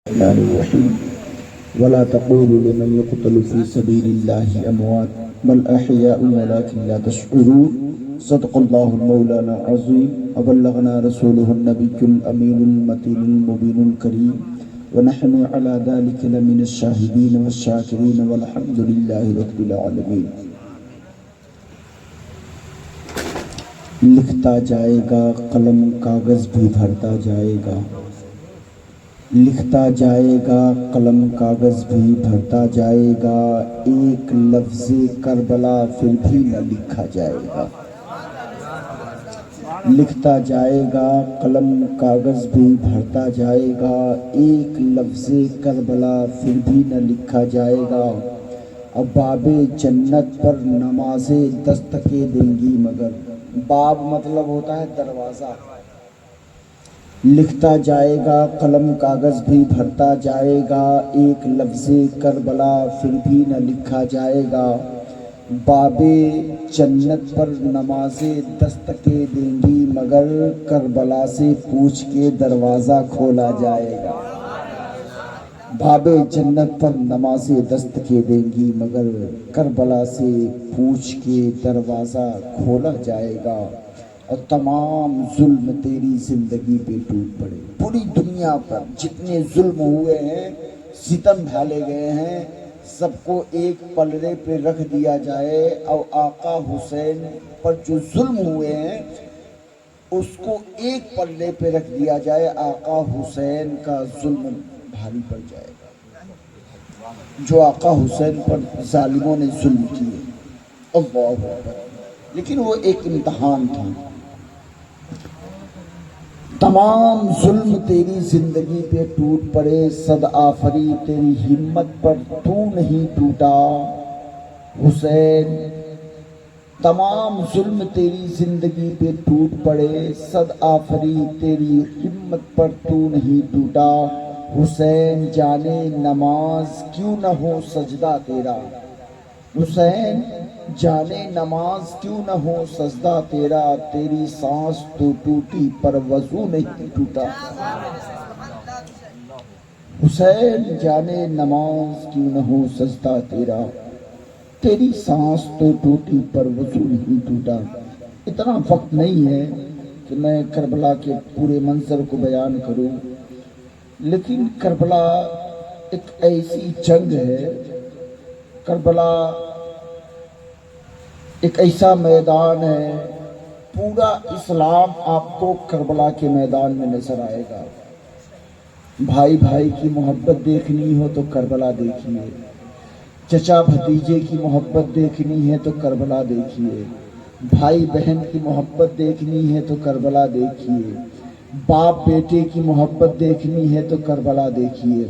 الرحمن الرحيم ولا تقولوا لمن يقتل في سبيل الله أموات بل أحياء ولكن لا تشعرون صدق الله المولانا العظيم وبلغنا رسوله النبي الأمين المتين المبين الكريم ونحن على ذلك لمن الشاهدين والشاكرين والحمد لله رب العالمين. لکھتا جائے گا قلم کاغذ بھی بھرتا جائے گا، لکھتا جائے گا قلم کاغذ بھی بھرتا جائے گا، ایک لفظ کربلا پھر بھی نہ لکھا جائے گا. لکھتا جائے گا قلم کاغذ بھی بھرتا جائے گا، ایک لفظ کربلا پھر بھی نہ لکھا جائے گا. اب باب جنت پر نمازیں دستکیں دیں گی مگر، باب مطلب ہوتا ہے دروازہ. لکھتا جائے گا قلم کاغذ بھی بھرتا جائے گا، ایک لفظ کربلا پھر بھی نہ لکھا جائے گا. باب جنت پر نمازیں دستکیں دیں گی مگر، کربلا سے پوچھ کے دروازہ کھولا جائے گا. باب جنت پر نمازیں دستکیں دیں گی مگر، کربلا سے پوچھ کے دروازہ کھولا جائے گا. اور تمام ظلم تیری زندگی پہ ٹوٹ پڑے. پوری دنیا پر جتنے ظلم ہوئے ہیں، ستم ڈھالے گئے ہیں، سب کو ایک پلڑے پہ رکھ دیا جائے اور آقا حسین پر جو ظلم ہوئے ہیں اس کو ایک پلڑے پہ رکھ دیا جائے، آقا حسین کا ظلم بھاری پڑ جائے گا جو آقا حسین پر ظالموں نے ظلم کیے. اللہ اکبر. لیکن وہ ایک امتحان تھا. تمام ظلم تیری زندگی پہ ٹوٹ پڑے، صد آفری تیری ہمت پر تو نہیں ٹوٹا حسین. تمام ظلم تیری زندگی پہ ٹوٹ پڑے، صد آفری تیری ہمت پر تو نہیں ٹوٹا حسین. جانے نماز کیوں نہ ہو سجدہ تیرا حسین، جانے نماز کیوں نہ ہو سجدہ تیرا، تیری سانس تو ٹوٹی پر وضو نہیں ٹوٹا حسین. جانے نماز کیوں نہ ہو سجدہ تیرا، تیری سانس تو ٹوٹی پر وضو نہیں ٹوٹا. اتنا وقت نہیں ہے کہ میں کربلا کے پورے منظر کو بیان کروں، لیکن کربلا ایک ایسی جنگ ہے، کربلا ایک ایسا میدان ہے، پورا اسلام آپ کو کربلا کے میدان میں نظر آئے گا. بھائی بھائی کی محبت دیکھنی ہو تو کربلا دیکھیے، چچا بھتیجے کی محبت دیکھنی ہے تو کربلا دیکھیے، بھائی بہن کی محبت دیکھنی ہے تو کربلا دیکھیے، باپ بیٹے کی محبت دیکھنی ہے تو کربلا دیکھیے،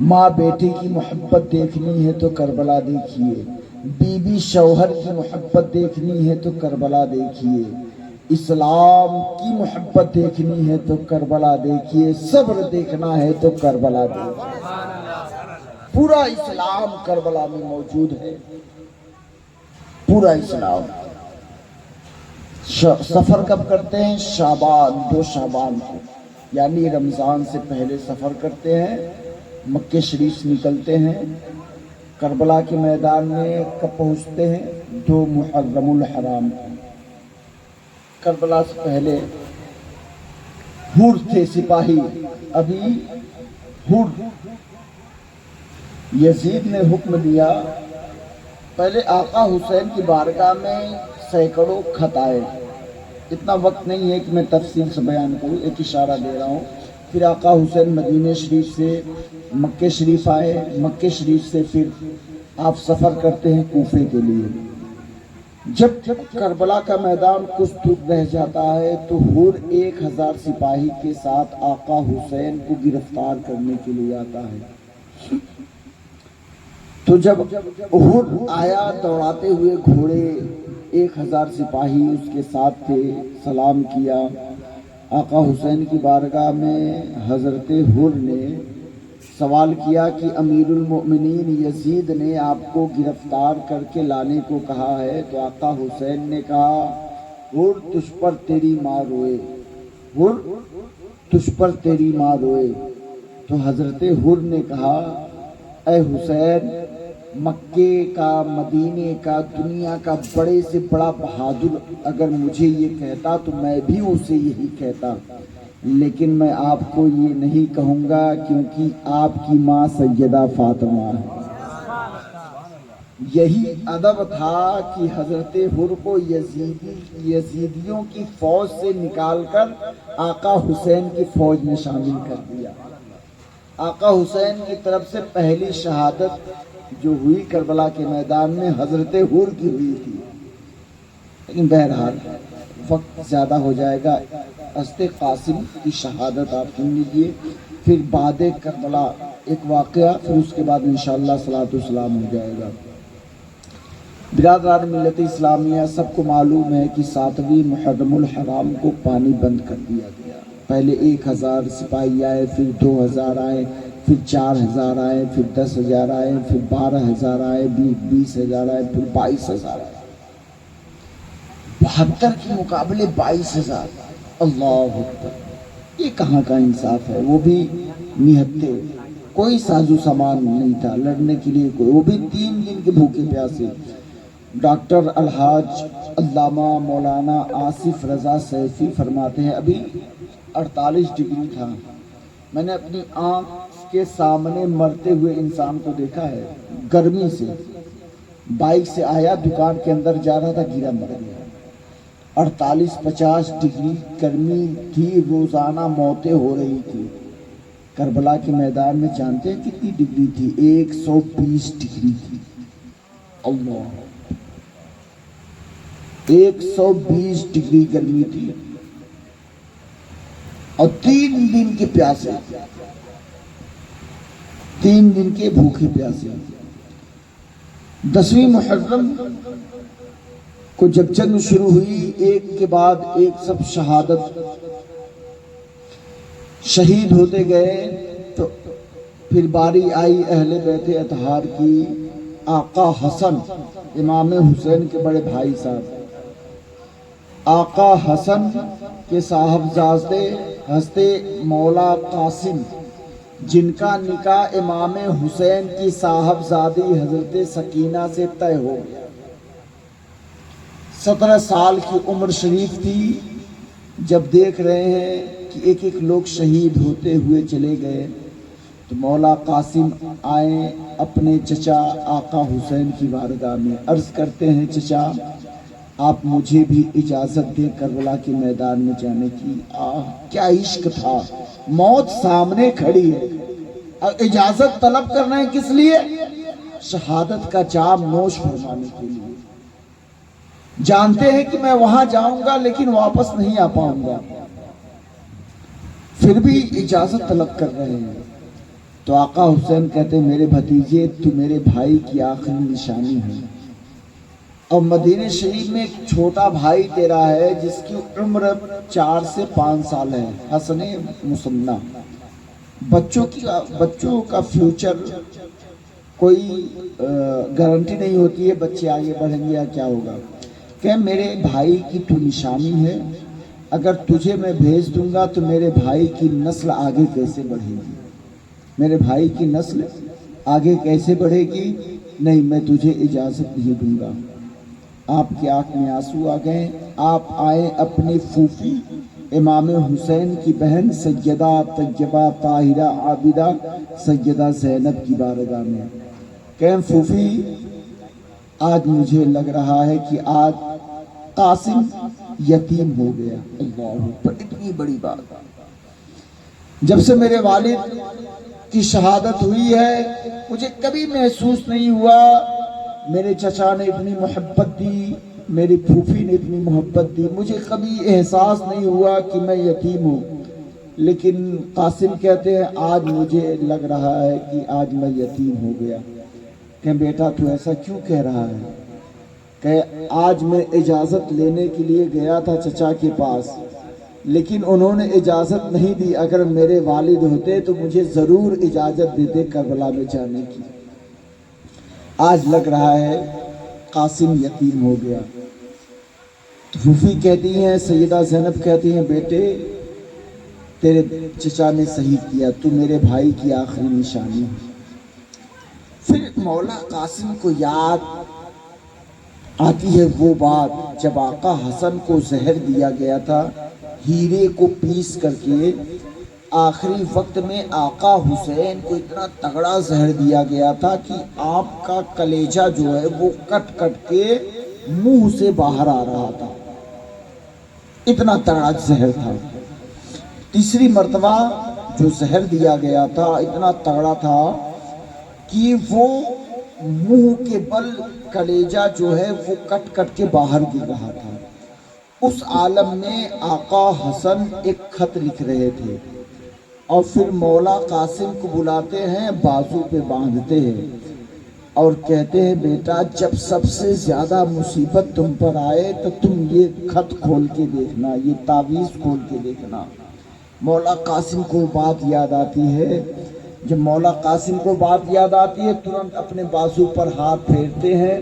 ماں بیٹے کی محبت دیکھنی ہے تو کربلا دیکھیے، بیوی شوہر کی محبت دیکھنی ہے تو کربلا دیکھیے، اسلام کی محبت دیکھنی ہے تو کربلا دیکھیے، صبر دیکھنا ہے تو کربلا دیکھیے. پورا اسلام کربلا میں موجود ہے، پورا اسلام. سفر کب کرتے ہیں؟ شعبان، 2 شعبان کو، یعنی رمضان سے پہلے سفر کرتے ہیں، مکہ شریف نکلتے ہیں. کربلا کے میدان میں کب پہنچتے ہیں؟ 2 محرم الحرام کو. کربلا سے پہلے حور تھے سپاہی، ابھی حور. یزید نے حکم دیا، پہلے آقا حسین کی بارگاہ میں سینکڑوں خط آئے. اتنا وقت نہیں ہے کہ میں تفصیل سے بیان کروں، ایک اشارہ دے رہا ہوں. پھر آقا حسین مدینہ شریف سے مکہ شریف آئے، مکہ شریف سے پھر آپ سفر کرتے ہیں کوفے کے لیے. جب کربلا کا میدان کچھ دور رہ جاتا ہے تو حور 1000 سپاہی کے ساتھ آقا حسین کو گرفتار کرنے کے لیے آتا ہے. تو جب حور آیا دوڑاتے ہوئے گھوڑے، 1000 سپاہی اس کے ساتھ تھے، سلام کیا. آقا حسین کی بارگاہ میں حضرت حور نے سوال کیا کہ امیر المؤمنین یزید نے آپ کو گرفتار کر کے لانے کو کہا ہے. تو آقا حسین نے کہا، حور تجھ پر تیری ماں روئے، حور تجھ پر تیری ماں روئے. تو حضرت حر نے کہا اے حسین، مکے کا، مدینے کا، دنیا کا بڑے سے بڑا بہادر اگر مجھے یہ کہتا تو میں بھی اسے یہی کہتا، لیکن میں آپ کو یہ نہیں کہوں گا کیونکہ آپ کی ماں سیدہ فاطمہ ہے۔ یہی ادب تھا کہ حضرت حر کو یزیدیوں کی فوج سے نکال کر آقا حسین کی فوج میں شامل کر دیا۔ آقا حسین کی طرف سے پہلی شہادت جو ہوئی کربلا کے میدان میں حضرت حر کی ہوئی تھی، لیکن بہرحال وقت زیادہ ہو جائے گا۔ حضرت قاسم کی شہادت آپ سن لیجیے، پھر بعد کربلا ایک واقعہ، پھر اس کے بعد انشاءاللہ صلاۃ والسلام ہو جائے گا۔ برادران ملت اسلامیہ، سب کو معلوم ہے کہ 7ویں محرم الحرام کو پانی بند کر دیا گیا۔ پہلے 1000 سپاہی آئے، پھر 2000 آئے، پھر 4000 آئے، پھر 10,000 آئے، پھر 12,000 آئے، 20,000 آئے، پھر 22,000 آئے۔ 72 کے مقابلے 22,000، اللہ اکبر! یہ کہاں کا انصاف ہے؟ وہ بھی نہتے، کوئی سازو سامان نہیں تھا لڑنے کے لیے، کوئی، وہ بھی 3 دن کے بھوکے پیاسے۔ ڈاکٹر الحاج علامہ مولانا آصف رضا سیفی فرماتے ہیں ابھی 48 ڈگری تھا، میں نے اپنی آنکھ کے سامنے مرتے ہوئے انسان کو دیکھا ہے، گرمی سے بائک سے آیا، دکان کے اندر جا رہا تھا، گرا مر گیا۔ 48-50 ڈگری گرمی تھی، روزانہ موتیں ہو رہی تھی۔ کربلا کے میدان میں جانتے ہیں کتنی ڈگری تھی؟ 120 ڈگری تھی۔ اللہ، 120 ڈگری گرمی تھی، اور 3 دن کے پیاسے، 3 دن کے بھوکے پیاسے۔ 10ویں محرم کو جب جنگ شروع ہوئی، ایک کے بعد ایک سب شہادت شہید ہوتے گئے، تو پھر باری آئی اہل بیت اطہار کی۔ آقا حسن، امام حسین کے بڑے بھائی صاحب، آقا حسن کے صاحبزادے حضرت مولا قاسم، جن کا نکاح امام حسین کی صاحبزادی حضرت سکینہ سے طے ہو گیا۔ 17 سال کی عمر شریف تھی جب دیکھ رہے ہیں کہ ایک ایک لوگ شہید ہوتے ہوئے چلے گئے، تو مولا قاسم آئے اپنے چچا آقا حسین کی بارگاہ میں، عرض کرتے ہیں چچا آپ مجھے بھی اجازت دیں کربلا کے میدان میں جانے کی۔ کیا عشق تھا! موت سامنے کھڑی ہے، اجازت طلب کرنا ہے کس لیے؟ شہادت کا جام نوش فرمانے کے لیے۔ جانتے ہیں کہ میں وہاں جاؤں گا لیکن واپس نہیں آ پاؤں گا، پھر بھی اجازت طلب کر رہے ہیں۔ تو آقا حسین کہتے ہیں میرے بھتیجے، تو میرے بھائی کی آخری نشانی ہے، اور مدینہ شریف میں ایک چھوٹا بھائی تیرا ہے جس کی عمر 4 سے 5 سال ہے، حسن مسنہ۔ بچوں کا فیوچر کوئی گارنٹی نہیں ہوتی ہے، بچے آگے بڑھیں گے یا کیا ہوگا۔ کہ میرے بھائی کی تو نشانی ہے، اگر تجھے میں بھیج دوں گا تو میرے بھائی کی نسل آگے کیسے بڑھے گی؟ میرے بھائی کی نسل آگے کیسے بڑھے گی؟ نہیں، میں تجھے اجازت نہیں دوں گا۔ آپ کی آنکھ میں آنسو آ گئے، آپ آئے اپنی پھوپھی امام حسین کی بہن سیدہ طیبہ طاہرہ عابدہ سیدہ زینب کی بارگاہ میں، کہیں پھوپھی آج مجھے لگ رہا ہے کہ آج قاسم یتیم ہو گیا۔ اللہ پر اتنی بڑی بات، جب سے میرے والد کی شہادت ہوئی ہے مجھے کبھی محسوس نہیں ہوا میرے چچا نے اتنی محبت دی، میری پھوپھی نے اتنی محبت دی، مجھے کبھی احساس نہیں ہوا کہ میں یتیم ہوں۔ لیکن قاسم کہتے ہیں آج مجھے لگ رہا ہے کہ آج میں یتیم ہو گیا۔ کہ بیٹا تو ایسا کیوں کہہ رہا ہے؟ کہ آج میں اجازت لینے کے لیے گیا تھا چچا کے پاس، لیکن انہوں نے اجازت نہیں دی، اگر میرے والد ہوتے تو مجھے ضرور اجازت دیتے کربلا میں جانے کی۔ آج لگ رہا ہے قاسم یتیم ہو گیا۔ تو پھوپھی کہتی ہیں، سیدہ زینب کہتی ہیں بیٹے تیرے چچا نے صحیح کیا، تو میرے بھائی کی آخری نشانی ہے۔ پھر مولا قاسم کو یاد آتی ہے وہ بات جب آقا حسن کو زہر دیا گیا تھا ہیرے کو پیس کر کے۔ آخری وقت میں آقا حسین کو اتنا تگڑا زہر دیا گیا تھا کہ آپ کا کلیجہ جو ہے وہ کٹ کٹ کے منہ سے باہر آ رہا تھا، اتنا تگڑا زہر تھا۔ تیسری مرتبہ جو زہر دیا گیا تھا اتنا تگڑا تھا کہ وہ منہ کے بل کلیجہ جو ہے وہ کٹ کٹ کے باہر گر رہا تھا۔ اس عالم میں آقا حسن ایک خط لکھ رہے تھے اور پھر مولا قاسم کو بلاتے ہیں، بازو پہ باندھتے ہیں اور کہتے ہیں بیٹا جب سب سے زیادہ مصیبت تم پر آئے تو تم یہ خط کھول کے دیکھنا، یہ تعویذ کھول کے دیکھنا۔ مولا قاسم کو بات یاد آتی ہے، جب مولا قاسم کو بات یاد آتی ہے ترنت اپنے بازو پر ہاتھ پھیرتے ہیں،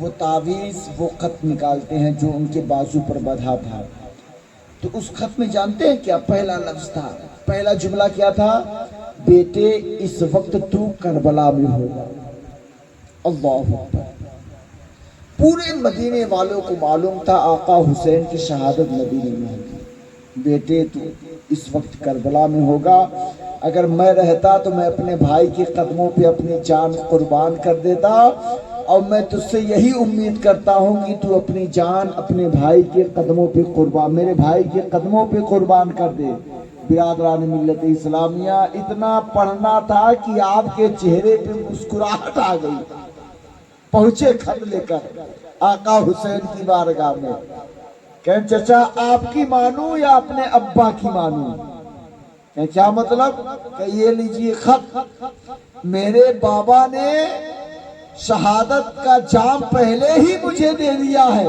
وہ تعویذ وہ خط نکالتے ہیں جو ان کے بازو پر بندھا تھا۔ تو اس خط میں جانتے ہیں کیا پہلا لفظ تھا؟ پہلا جملہ کیا تھا؟ بیٹے اس وقت تو کربلا میں ہوگا۔ اللہ اکبر! پورے مدینے والوں کو معلوم تھا آقا حسین کی شہادت مدینے میں ہوگی۔ بیٹے تو اس وقت کربلا میں ہوگا، اگر میں رہتا تو میں اپنے بھائی کے قدموں پہ اپنی جان قربان کر دیتا، اور میں تجھ سے یہی امید کرتا ہوں کہ تو اپنی جان اپنے بھائی کے قدموں پہ قربان، میرے بھائی کے قدموں پہ قربان کر دے۔ برادران ملت اسلامیہ، اتنا پڑھنا تھا کہ آپ کے چہرے پہ مسکراہٹ آ گئی۔ پہنچے خط لے کر آقا حسین کی بارگاہ میں، کہ چچا آپ کی مانوں یا اپنے ابا کی مانوں؟ کہ کیا مطلب؟ کہ یہ لیجیے خط، میرے بابا نے شہادت کا جام پہلے ہی مجھے دے دیا ہے،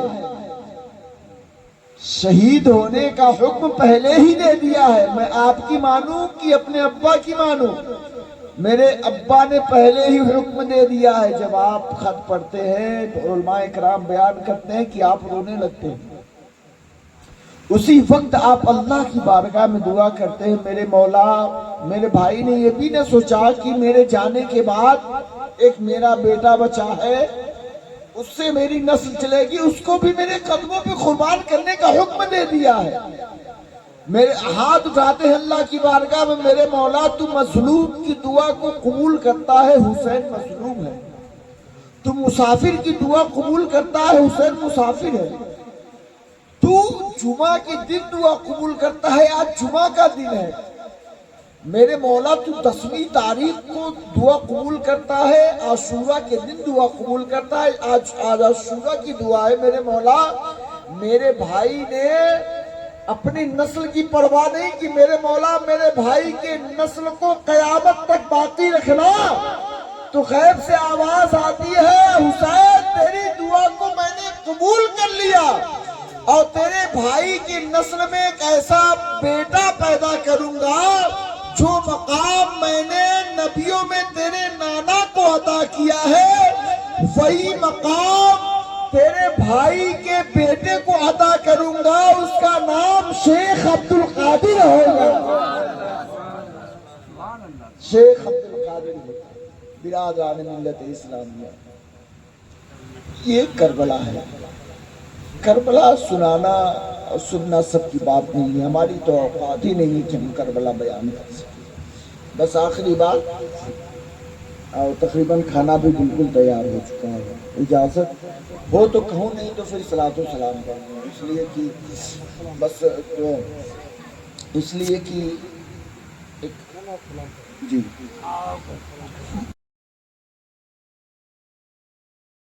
شہید ہونے کا حکم پہلے ہی دے دیا ہے، میں آپ کی مانوں کہ اپنے ابا کی مانوں؟ میرے ابا نے پہلے ہی حکم دے دیا ہے۔ جب آپ خط پڑھتے ہیں تو علماء کرام بیان کرتے ہیں کہ آپ رونے لگتے ہیں۔ اسی وقت آپ اللہ کی بارگاہ میں دعا کرتے ہیں، میرے مولا، میرے بھائی نے یہ بھی نہ سوچا کہ میرے جانے کے بعد ایک میرا بیٹا بچا ہے، اس سے میری نسل چلے گی، اس کو بھی میرے قدموں پہ قربان کرنے کا حکم دے دیا ہے۔ میرے ہاتھ اٹھاتے ہیں اللہ کی بارگاہ میں، میرے مولا تو مظلوم کی دعا کو قبول کرتا ہے، حسین مظلوم ہے۔ تو مسافر کی دعا قبول کرتا ہے، حسین مسافر ہے۔ تو جمعہ کے دن دعا قبول کرتا ہے، آج جمعہ کا دن ہے۔ میرے مولا تو 10ویں تاریخ کو دعا قبول کرتا ہے، عاشورہ کے دن دعا قبول کرتا ہے، آج عاشورہ کی دعا ہے۔ میرے مولا، میرے بھائی نے اپنی نسل کی پرواہ نہیں کی، میرے مولا میرے بھائی کے نسل کو قیامت تک باقی رکھنا۔ تو غیب سے آواز آتی ہے، حسین تیری دعا کو میں نے قبول کر لیا، اور تیرے بھائی کی نسل میں ایک ایسا بیٹا پیدا کروں گا جو مقام میں نے نبیوں میں تیرے نانا کو عطا کیا ہے، وہی مقام تیرے بھائی کے بیٹے کو عطا کروں گا، اس کا نام شیخ عبدالقادر ہوگا۔ شیخ عبدالقادر ہوگا۔ برادران ملت اسلامیہ، یہ کربلا ہے۔ کربلا سنانا اور سننا سب کی بات نہیں ہے، ہماری تو اوقات ہی نہیں ہے کہ ہم کربلا بیان کر سکیں۔ بس آخری بات، اور تقریباً کھانا بھی بالکل تیار ہو چکا ہے، اجازت ہو تو کہوں، نہیں تو پھر صلاۃ و سلام کروں، اس لیے کہ بس اس لیے کہ جی